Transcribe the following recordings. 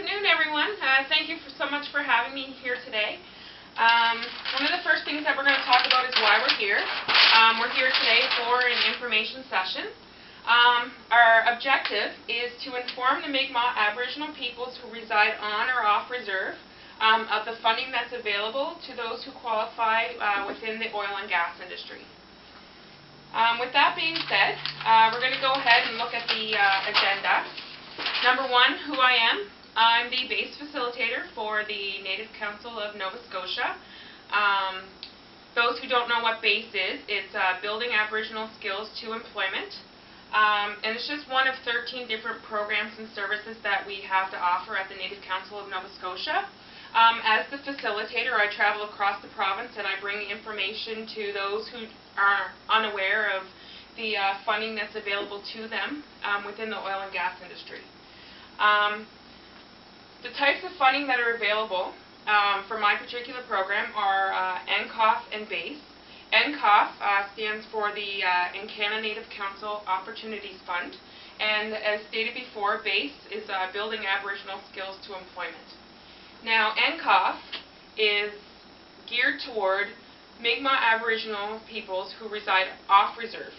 afternoon, everyone. Thank you so much for having me here today. One of the first things that we're going to talk about is why we're here. We're here today for an information session. Our objective is to inform the Mi'kmaq Aboriginal peoples who reside on or off reserve of the funding that's available to those who qualify within the oil and gas industry. With that being said, we're going to go ahead and look at the agenda. Number one, who I am. I'm the BASE facilitator for the Native Council of Nova Scotia. Those who don't know what BASE is, it's Building Aboriginal Skills to Employment. And it's just one of 13 different programs and services that we have to offer at the Native Council of Nova Scotia. As the facilitator, I travel across the province and I bring information to those who are unaware of the funding that's available to them within the oil and gas industry. The types of funding that are available for my particular program are NCOF and BASE. NCOF stands for the Encana Native Council Opportunities Fund, and as stated before, BASE is Building Aboriginal Skills to Employment. Now, NCOF is geared toward Mi'kmaq Aboriginal peoples who reside off reserve,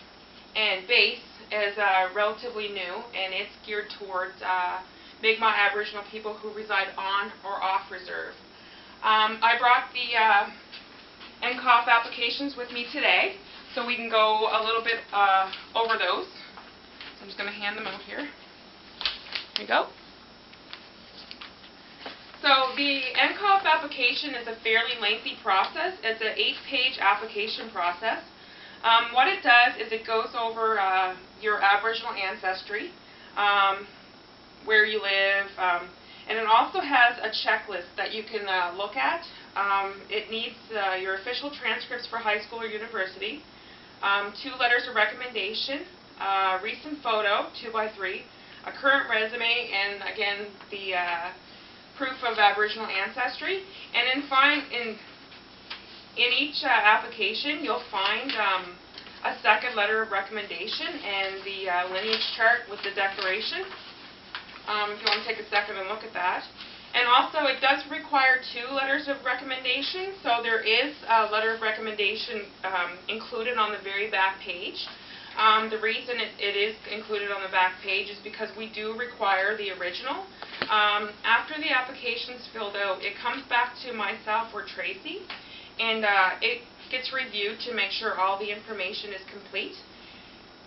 and BASE is relatively new, and it's geared towards Mi'kmaq Aboriginal people who reside on or off reserve. I brought the NCOF applications with me today, so we can go a little bit over those. So I'm just going to hand them out here. Here you go. So the NCOF application is a fairly lengthy process. It's an 8-page application process. What it does is it goes over your Aboriginal ancestry, where you live, and it also has a checklist that you can look at. It needs your official transcripts for high school or university, 2 letters of recommendation, a recent photo, 2x3, a current resume, and again the proof of Aboriginal ancestry. And in each application you'll find a second letter of recommendation and the lineage chart with the declaration. If you want to take a second and look at that. And also it does require 2 letters of recommendation, so there is a letter of recommendation included on the very back page. The reason it is included on the back page is because we do require the original. After the application is filled out, it comes back to myself or Tracy, and it gets reviewed to make sure all the information is complete.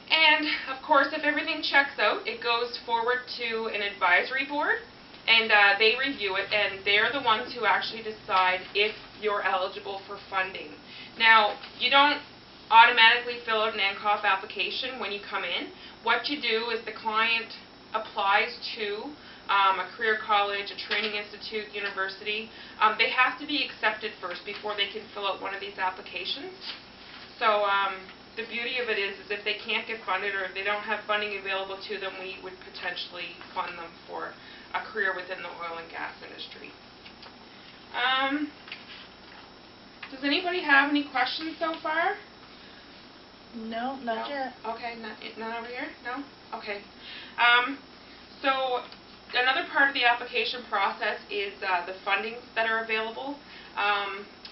And of course, if everything checks out, it goes forward to an advisory board, and they review it, and they're the ones who actually decide if you're eligible for funding. Now, you don't automatically fill out an NCOF application when you come in. What you do is the client applies to a career college, a training institute, university. They have to be accepted first before they can fill out one of these applications. So the beauty of it is if they can't get funded or if they don't have funding available to them, we would potentially fund them for a career within the oil and gas industry. Does anybody have any questions so far? No, not yet. Okay, none over here? No? Okay. So another part of the application process is the fundings that are available.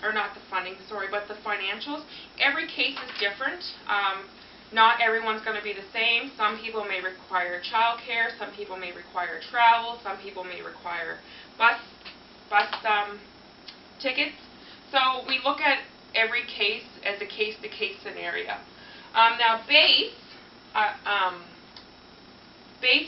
Or not the funding, sorry, but the financials. Every case is different. Not everyone's going to be the same. Some people may require childcare, some people may require travel, some people may require bus tickets. So we look at every case as a case-to-case scenario. Now BASE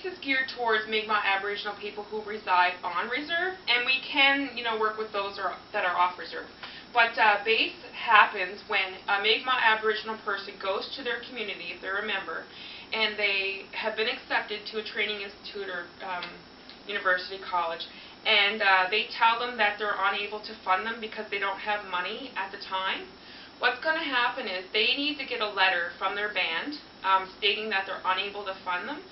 is geared towards Mi'kmaq Aboriginal people who reside on reserve, and we can, work with those that are off reserve. But BASE happens when a Mi'kmaq Aboriginal person goes to their community, if they're a member, and they have been accepted to a training institute or university, college, and they tell them that they're unable to fund them because they don't have money at the time. What's going to happen is they need to get a letter from their band stating that they're unable to fund them,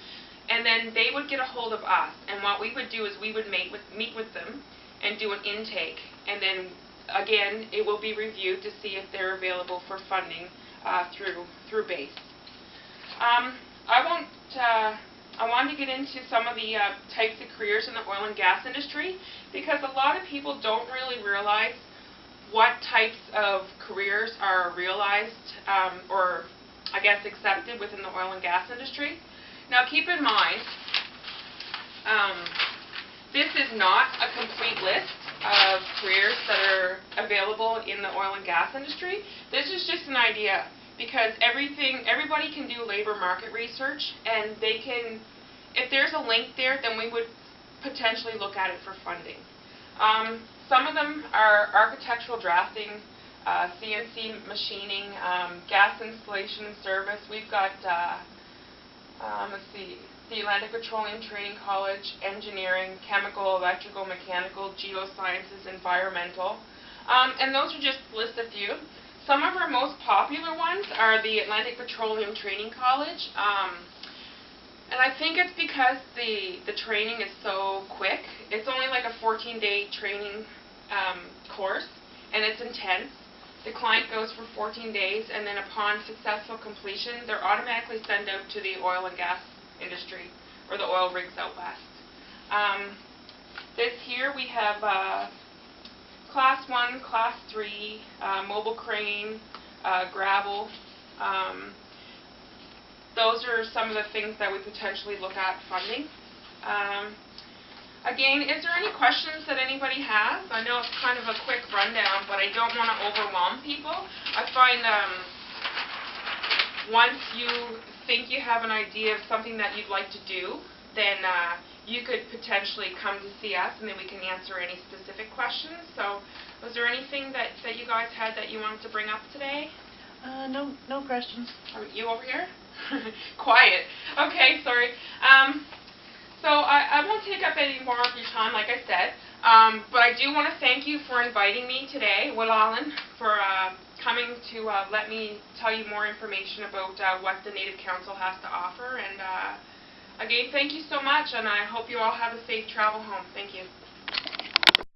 and then they would get a hold of us, and what we would do is we would meet with them and do an intake, and then again it will be reviewed to see if they're available for funding through BASE. I won't I wanted to get into some of the types of careers in the oil and gas industry, because a lot of people don't really realize what types of careers are realized or I guess accepted within the oil and gas industry. Now keep in mind, this is not a complete list of careers that are available in the oil and gas industry. This is just an idea, because everybody can do labor market research, and they can, if there's a link there, then we would potentially look at it for funding. Some of them are architectural drafting, CNC machining, gas installation and service. We've got, let's see, the Atlantic Petroleum Training College, engineering, chemical, electrical, mechanical, geosciences, environmental. And those are just to list a few. Some of our most popular ones are the Atlantic Petroleum Training College. And I think it's because the training is so quick. It's only like a 14-day training course, and it's intense. The client goes for 14 days, and then upon successful completion, they're automatically sent out to the oil and gas industry, or the oil rigs out west. This here we have Class 1, Class 3, mobile crane, gravel. Those are some of the things that we potentially look at funding. Again, is there any questions that anybody has? I know it's kind of a quick rundown, but I don't want to overwhelm people. I find once you think you have an idea of something that you'd like to do, then you could potentially come to see us, and then we can answer any specific questions. So was there anything that you guys had that you wanted to bring up today? No questions. Are you over here? Quiet. Okay, sorry. So I won't take up any more of your time, like I said, but I do want to thank you for inviting me today, Will Allen, for coming to let me tell you more information about what the Native Council has to offer. And again, thank you so much, and I hope you all have a safe travel home. Thank you.